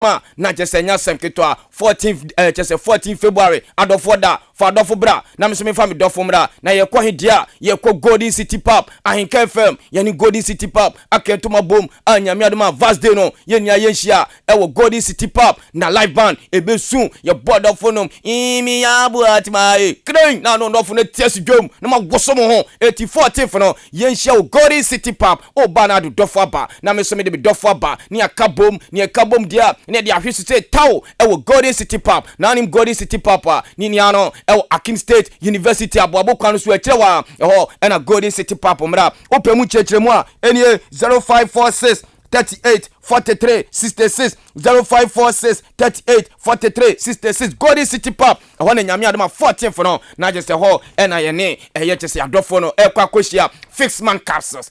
na just nya sem ketwa 14 February adofo da fa adofo bra na me so me fa me dofo mra na ye kwa hedia ye kwa Golden City Pub Ahenkan FM ye ni Golden City Pub akentoma bom anyame adoma vast day no ye nya ye hia e wo Golden City Pub na live band ebesu ye bodofo nom imi abu atmae kren na no dofo na ties dwom na ma goso mo ho 14 no ye hia wo Golden City Pub o ba na do dofo aba na me so me de dofo aba ni akabom dia ne dia hwese say taw e wo Golden City Pub na nim Golden City Pub ni ni ano e wo Akin State University aboabo kwano so ekirewa ho e na Golden City Pub mra opemu chechiremu a eni 0546 38 43 66 0546 38 43 66 Golden City Pub ehona nyame adoma 14 for no na je se ho e na ye ne ye chese adofo no e kwa koshia fix man capsules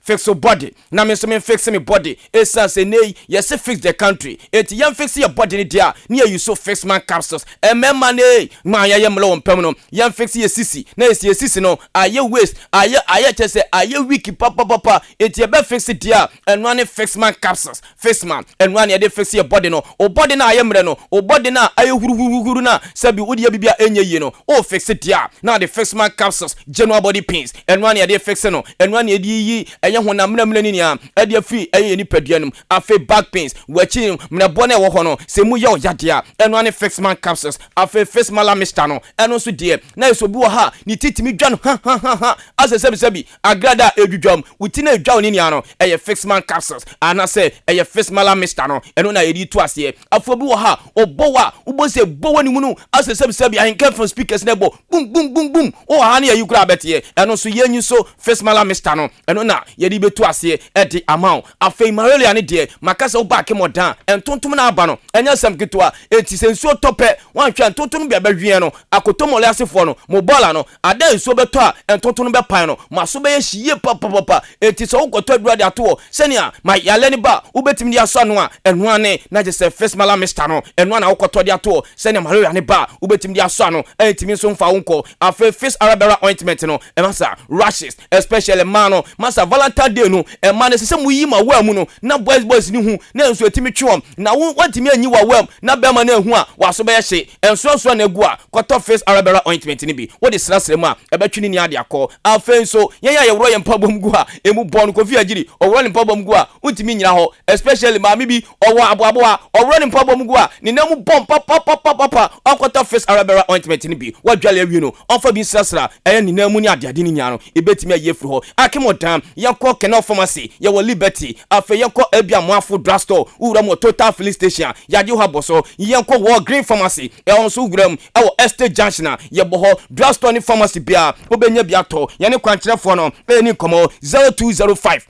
fix your body na me so me fix me body esa se nei ye se fix the country it yam fix your body ni dia ne you so fix man capsules e memma ne ma ye mlo mpem no yam fix ye sisi na ye sisi no aye waste aye chese aye week papa it ye be fix dia and one fix man capsules fix man and one ye dey fix your body no o body na aye mre no o body na aye huru na sabi odi ya bibia enye yi no o fix dia na the fix man capsules general body pains and one ye dey fix no and one ye di eye honam mre ni nia e dey free eye ni paduanum afi back pains wachi mre bone wo ho no se mu ye o yadea and one fix man capsules afi fix mala mister no eno so de na so bi wo ha ni titimi dwa no ha asesebi agrada edwudwam utina edwa ni nia no eye fix man capsules ana say eye fix mala mister no eno na ye di to ase afo bi wo ha obowa ubose bowa ni mu no asesebi Ahenkan from speakers na bo boom o ha na ye kura betie eno so ye nyi so fix mala mister no eno na ye di betu ase e di amount afei marelia ne de makasa wo back modan entontom na aba no enya sam ketwa enti sensuo tope wan hwa entontom bia ba hwie no akotomole asefo no mo bola no ada ensuo beto a entontom be pan no maso be ye hie papa enti so wo goto adurade ato senia ma yale ne ba wo betimi dia so no a eno ane na je se fix mala mister no eno na wo goto dia to senia marelia ne ba wo betimi dia so no entimi so mfa wonko afei fix arabera ointment no e masa rashes especially mano masa Valentine Day no e man se mu yi ma wa mu no na boys ni hu na enso etimi twom na wantimi anyi wa na be ma na hu a waso be hye enso na egu a kwato face arabera ointment ni bi wo de srasre mu a e betwini ni ade akọ afenso yen ya yewro ye mpabom gu a emu bon kofi agiri owro ni mpabom gu a untimi nyina ho especially maami bi owo aboabo a owro ni mpabom gu a ni namu bom papa kwato face arabera ointment ni bi wadwale awie no onfa bi srasra e ni namu ni ade ni nya no e betimi aye firi ho akimodam yanko Kenal Pharmacy ya wo Liberty afa yanko ebia moafo drugstore ura mo Total Filling Station ya di ho aboso yanko wo Green Pharmacy e onso ugram e wo Estate Junction ya bo ho drugstore ni pharmacy bia obenya bia to ya ne kwankyerefo no eni komo 0205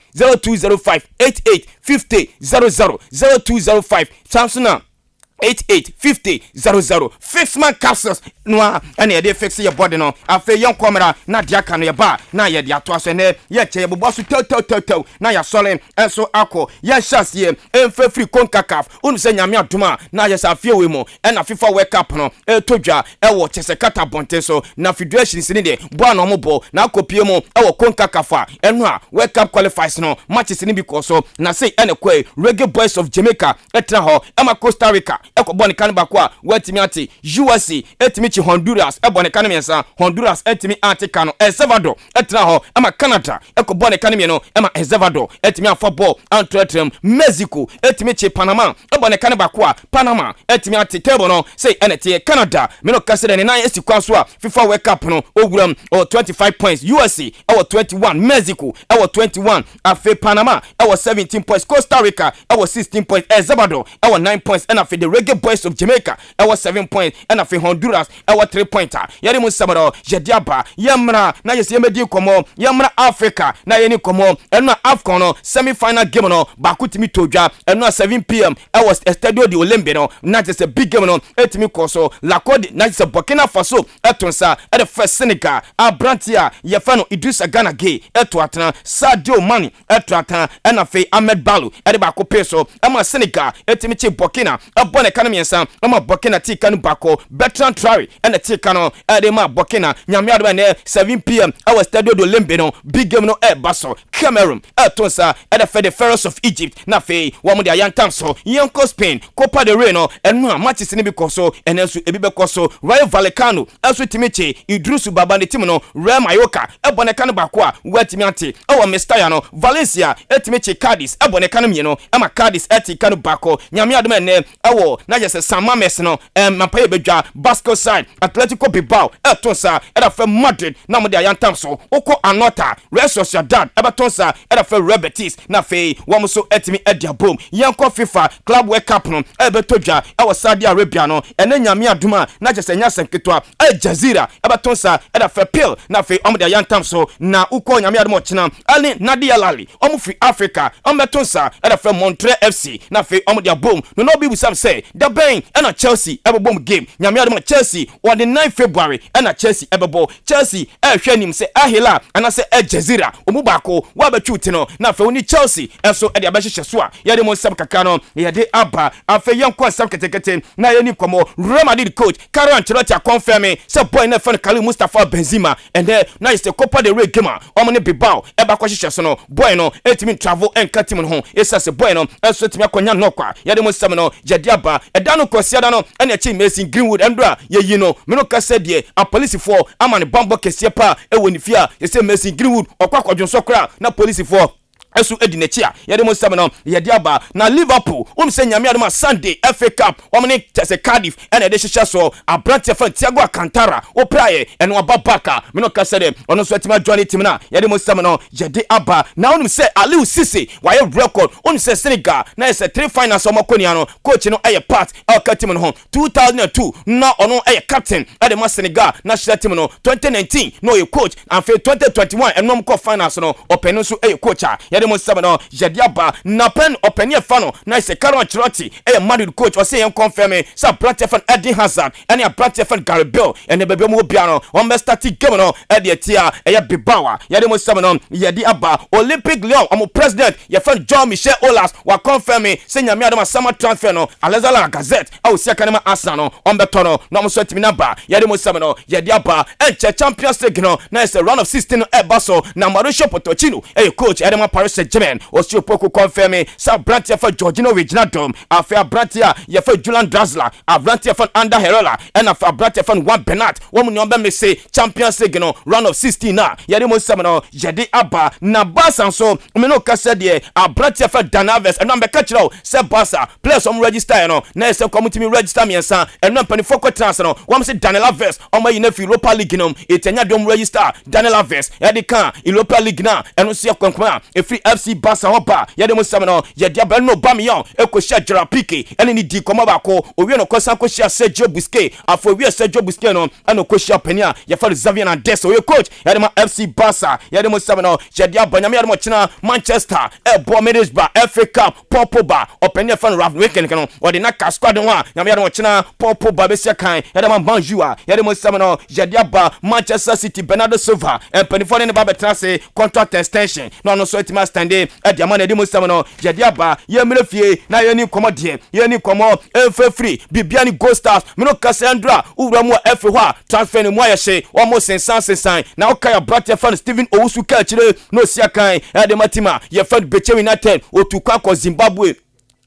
88 50 00 0205 Samsung 885000 fix man capsules no and ye dey fix your body no afa yon komra na dia kan ye ba na ye dia to aso ne ye che bobo so tel na ya solen enso akọ ye shas ye enfa free konkakaf unu se nyame adoma na ye sa fie we mo e na FIFA World Cup no e todwa e wo chese kata bonte so na federation ni de bo na omobo na akopie mo e wo konkakafa eno a World Cup qualifies no matches ni because so na say ene kwai Reggae Boys of Jamaica etra ho e ma Costa Rica ekobone kan bakwa watimi ati USA etimi chi Honduras ebone kan miensa Honduras etimi atika no El Salvador etra ho ama Canada ekobone kan mie no ama El Salvador etimi afoball antretrem Mexico etimi chi Panama ebone kan bakwa Panama etimi ati table no say enete Canada me no kasere ne na esi kwaso a FIFA World Cup no oguram 25 points USA 21 Mexico 21 afi Panama 17 points Costa Rica 16 points El Salvador 9 points and afi the Reggae Boys of Jamaica 7 points and afi Honduras 3 points yari mu samaro jediaba yamra na yesi yemedi komo yamra Africa na yeni komo eno AFCON no semi final game no bakutimi todwa eno 7 pm Estadio de Olembe no na just a big game no etimi koso la code na just Burkina Faso etonsa the first Senegal Abrantia yefano Idrissa Gana Gueye etwatana Sadio Mane etwatana and afi Ahmed Balou ba peso ama Senegal etimi chi Burkina abone kan miensa ama Burkina ti kan bako Bertrand Traoré ene tika no ade ma bokina nyame adom ne 7 p.m. our stadio do lembe no big game no baso Cameroon tonsa ede fe the Pharaohs of Egypt na fe wo mo de ayantam so yenko Spain Copa del Rey no enu matches ni bi koso enenso ebi be koso Rayo Vallecano aso timiche Idrusu baba ne tim no Real Mallorca ebone kan bako a watimi ante ewo Mestalla no Valencia etimiche Cadiz ebone kan mi no ama Cadiz eti kan bako nyame adom ne ewo na jese San Mames no mampaye bedwa Basco side Atletico Bilbao tonsa eda fe Madrid na mo de ayantam so oko Anota Real Sociedad tonsa eda fe Real Betis na fe wo so etimi edia bom yenko FIFA Club World Cup no ebetodwa ewo Saudi Arabia no ene nyame adoma na jese nya senketwa Al Jazeera tonsa eda fe Pil na fe omde ayantam so na uko nyame adoma china Ali Nadia Lali free Africa tonsa eda fe Montreal FC na fe omde bom no bi busam say the bang ena Chelsea bom game nyame adoma Chelsea on the 9th February ena Chelsea ebebo Chelsea hwanim say Ahila ana say Al Jazeera omubako wa betwuti no na fe oni Chelsea enso ede abehye so a yede mo nsam kaka no yede aba afa yenko nsam ketekete na yeni komo Real Madrid coach Carlo Ancelotti confirm say boy na fe Karim Mustafa Benzema and then na is the Copa del Rey game omo ne Bilbao eba kwahye so no boy no etimi travel enka team no ho esa se boy no enso etimi akonya no kwa yede mo nsam no yede aba eda no kwasiada no ene chi Mason Greenwood endra ye no me no kase de a police for amane bambo kese pa ewo ni fia ye say Mason Greenwood okwa kwadwonso kra na police for esu edinechia yede mo sema no yede aba na Liverpool se nyame adoma Sunday FA Cup omne tese Cardiff ene de hihya so abrante fan Thiago Alcantara praye eno ababaka me no kase de ono so etima join team na yede mo sema no yede aba na onum se Aliou Cisse wa ye record se Senegal na ese 3 finals omakonia no coach no eye part el team no 2002 na ono eye captain ade ma Senegal national team no 2019 no ye coach and for 2021 enom ko finals no openu so eye coach yede mo sema no yede aba na pen openie fa no na ise Carlo Ancelotti Madrid coach o say yen confirm say Brentford fan Eden Hazard and Brentford fan Gary Bale and bebe mo bia no on be start game no de tia Bilbao yede mo sema no yede aba Olympic Lyon o president ye fan John Michel Aulas wa confirm say nyame adama summer transfer no Alexander Gazette o sia kanema Arsenal no on be to no mo so timi na ba yede mo sema no yede aba Champions League no na ise round of 16 baso na Mauricio Pochettino coach Edema Paris Saint-Germain Osiopoku confirm sa Brantia for Jorginho Wijnaldum afia Brantia ye for Julian Draxler Brantia for Ander Herrera and afia Brantia for Juan Bernat woman no be say Champions League no round of 16 na yede mo sema no yede aba na Barca so me no kase de Brantia for Danaves and no be catch now say Barca players on register no na say community me register me ensa and no penny for transfer no wam say Daniel Alves on my in Europa League no etenya dom register Daniel Alves yede kan Europa League na eno so kwankwa free FC Barca hopa yede mo sema no yede aba no ba me yon ekohia Gerard Piqué ene ni di komo bako owie no kosan kohia Sergio Busquets afo wie Sergio Busquets no eno kohia pania ye fa Xavi Hernandez o coach yede ma FC Barca yede mo sema no yede aba nyame yede mo china Manchester bo Middlesbrough FA Cup Pogba openia fan Ralph Weekend no o de na ka squad ho a nyame yede mo china Pogba be sia kan yede ma Banjua yede mo sema no yede aba Manchester City Bernardo Silva penifo ne ba betra se contract extension no so etima stande de amana de mo sema no yede aba ye mrefie na ye ni komo de ye ni komo free bibia ni Gold Stars me no Cassandra ura mu efe ho a transfer ni mu ayehye almost sensan na o kai Brate fan Steven Owusu ka chire no sia kan de matima ye fan Beche United otukwa ko Zimbabwe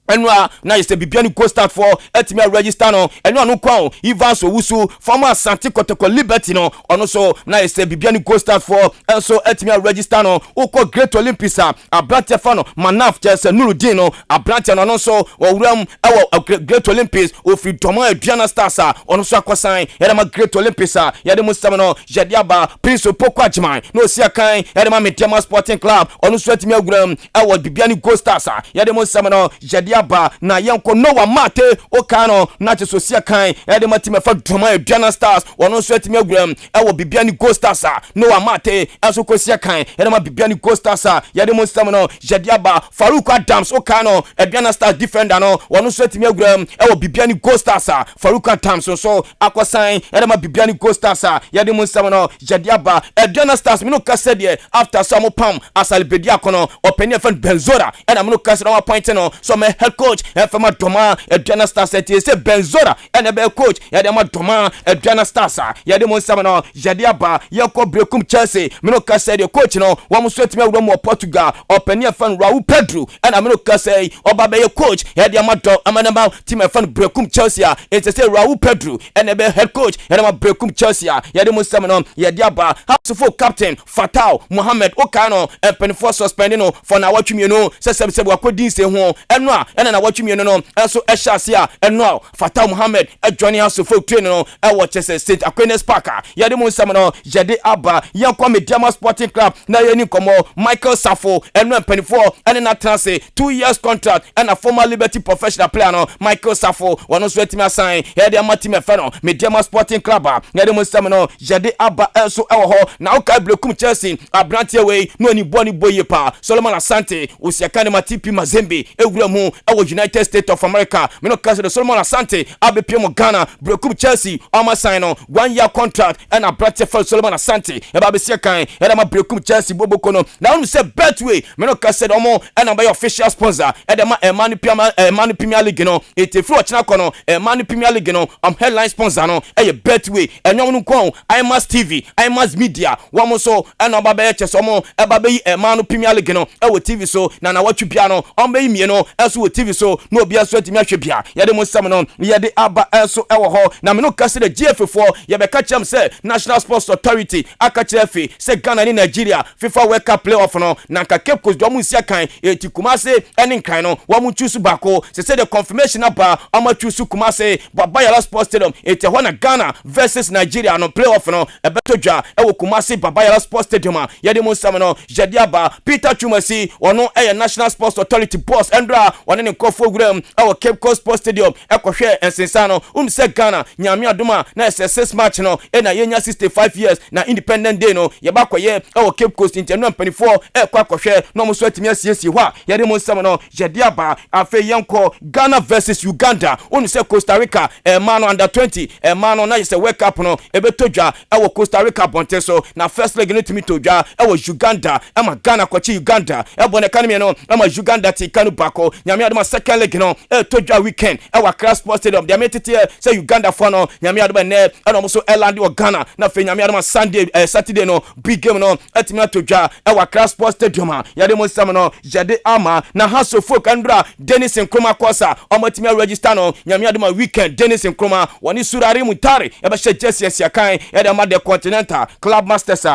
enwa na yese bibiani go start for etimi register no enwa no kwa Ivan Owusu former Asante Kotoko Liberty no ono so na yese bibiani go start for enso etimi register no uko Great Olympics Abrante fano Manaf Jesse Nurudin no Abrante no so owuram ewo Great Olympics ofi Doma Aduana Stars ono so akosan yede ma Great Olympics yede mo sema no yede aba Prince Opoko Ajiman no sia kan yede ma Mediama Sporting Club ono so etimi aguram ewo bibiani go stars yede mo sema no yede aba na yanko Noah Mate okano na chesosia kan yede matime fa Doma Aduana Stars ono so etime aguram ewo bibiani Gold Stars Noah Mate aso kosia kan yede ma bibiani Gold Stars yede mo sema no yede aba Farouk Adams okano Aduana Stars defender no ono so etime aguram ewo bibiani Gold Stars Farouk Adams so akosan yede ma bibiani Gold Stars yede mo sema no yede aba Aduana Stars me no kase de after some pam asalbedia kono openia fan Benzora and am no kase no point no so me head coach FM Doma Adriana Stars say Benzora and be coach Yadama Doma Adriana Stars Yade Monsamano Jadiaba Yako Brekum Chelsea Minoka said your coach no one sweat me more Portugal or Penia fan Raul Pedro and Aminoka say Obabe your coach Yadiama Amanama team fan Brekum Chelsea it's say Raul Pedro and be head coach Yadama Brekum Chelsea Yade Monsamano Yadiaba House for captain Fatal Mohamed Okano and Penfor suspending for now what you know say wakodi se ho enwa ena na watchumi no enso ehyasia enwa Fatal Mohamed joining us for training no e wo chese St Aquinas Park yade mo nsam no yade aba yakwa Mediama Sporting Club na yeni komo Michael Safo enwa penifo ena na transfer 2 years contract and a former Liberty professional player no Michael Safo wono so etimi assign yade amatim efe no Mediama Sporting Club yade mo nsam no yade aba enso e wo ho na uka Blekum Chelsea abrantie we no ni boni boye pa Solomon Asante osiaka ne matipi Mazembe ewuramu ewo United States of America me no kase de Solomon Asante abepiem Ghana Brekum Chelsea ama sign no 1 year contract and a brate for Solomon Asante e ba be se kan e da ma Brekum Chelsea boboko no na unu se Betway me no kase de omo and na be official sponsor e da ma Emmanuel Premier League no ete fro china kono Emmanuel Premier League no headline sponsor no e Betway enyo nu kon IMAS TV IMAS Media wamo so and na ba be chese omo e ba be Emmanuel Premier League no e wo TV so na watchu bia no ombe yimie no eso wo TV so no obi aso atimi ahwe bia yade mo sam no yade aba eso ewo ho na me no kase de GF4 ye be ka chem say National Sports Authority aka chefe say Ghana ni Nigeria FIFA World Cup playoff no na ka Cape Coast do mu sia kan eti Kumase eni kan no wo mu choose bako say the confirmation aba ama choose Kumase Babayala Sports Stadium eti ho na Ghana versus Nigeria no playoff no e beto dwa ewo Kumase Babayala Sports Stadium yade mo sam no yade aba Peter Chumasi ono National Sports Authority boss Endra one ne kofo gram our Cape Coast Sports Stadium ekohwe ensensano se Ghana nyame adoma na SS match no na yenya 65 years na Independent Day no ye bakoye our Cape Coast International 24 ekohwe no mo so atimi asiesie ho a ye de mo nsam no jediaba afa yenko Ghana versus Uganda se Costa Rica man under 20 man na se World Cup no ebetodwa our Costa Rica bonte so na first leg no timi todwa our Uganda ama Ghana kwachi Uganda ebone kanime no ama Uganda ti kanu bako nyame adoma second leg no todwa weekend our Cross Sports Stadium de metete say Uganda for no nyame adoma ne and almost Eland or Ghana na fe nyame adoma Sunday Saturday no big game no etimina todwa our Cross Sports Stadium yade mo sam no jade ama na haso folk andra Dennis Nkrumah kosa omotimia register no nyame adoma weekend Dennis Nkrumah woni surare mutare e ba she Jesse Asiakan yade ama the Continental Club Masters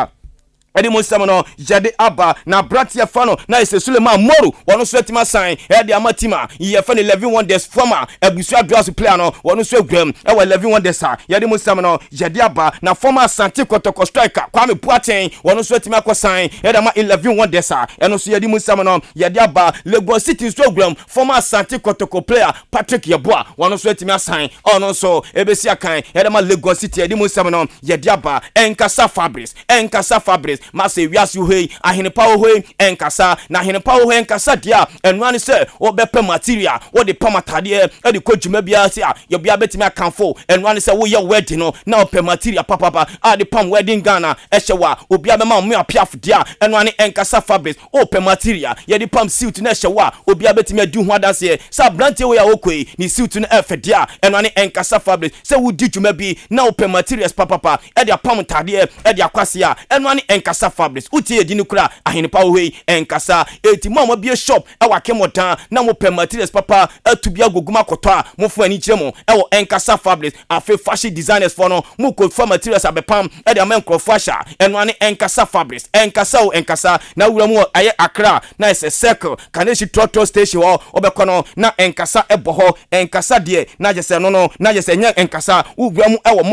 Edi mo sam no jade aba na bratia fano na ise Suleiman Moru wono so etima sign edi amatima ye fa 11 wonders former abusu adwas player no wono so agwam e wa 11 wonders edi mo sam no jade aba na former Asante Kotoko striker Kwame Boateng wono so etima ko sign edi ama 11 wonders eno so edi mo sam no jade aba Lagos City so agwam former Asante Kotoko player Patrick Yeboah wono so etima sign ono so ebesi akan edi ama Lagos City edi mo sam no jade aba Enkasa Fabrice Mase wiasu hei ahenepa hoi enkasa na ahenepa hoi enkasa dia enwani se obepe material wo de pamatade e de kodwuma bia se a ye bia betimi akanfo enwani se wo ye wedding no na ope material papa a de pam wedding Ghana ehyewa obi abema mu apiaf dia enwani enkasa Fabrice ope material ye de pam suit na ehyewa obi abetimi adi hu adanse sa brante wo ya okoi ni suit na efe dia enwani enkasa Fabrice se wo di dwuma bi na ope materials papa e de pam tade e de akwase a enwani enkasa Fabrice uti edini kura ahenepa hoi enkasa eti mama bia shop e wake modan na mo pe materials papa atubia goguma koto a mo fu ani kiremo e wo enkasa Fabrice afi fashion designers for no mo ko fa materials abepam e de amenkro fasha eno ani enkasa Fabrice enkasa na wura mu aye Accra na ese circle kaneshi trotro station ho obekono na enkasa eboho enkasa de na jese no na jese nya enkasa wura mu e wo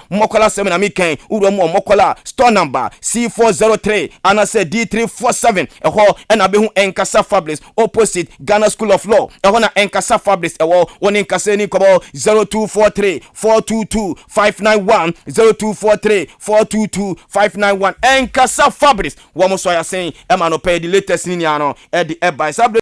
mokwara sem na mikan wura mu mokwala store number C403 and I said D347 eho ena be hu enkasa Fabrice opposite Ghana School of Law eho na enkasa Fabrice ewo woni enkasa ni kobo 0243 422 591 0243 422 591 enkasa Fabrice wo mo so ya sen e ma no pay the latest ni ano e di e by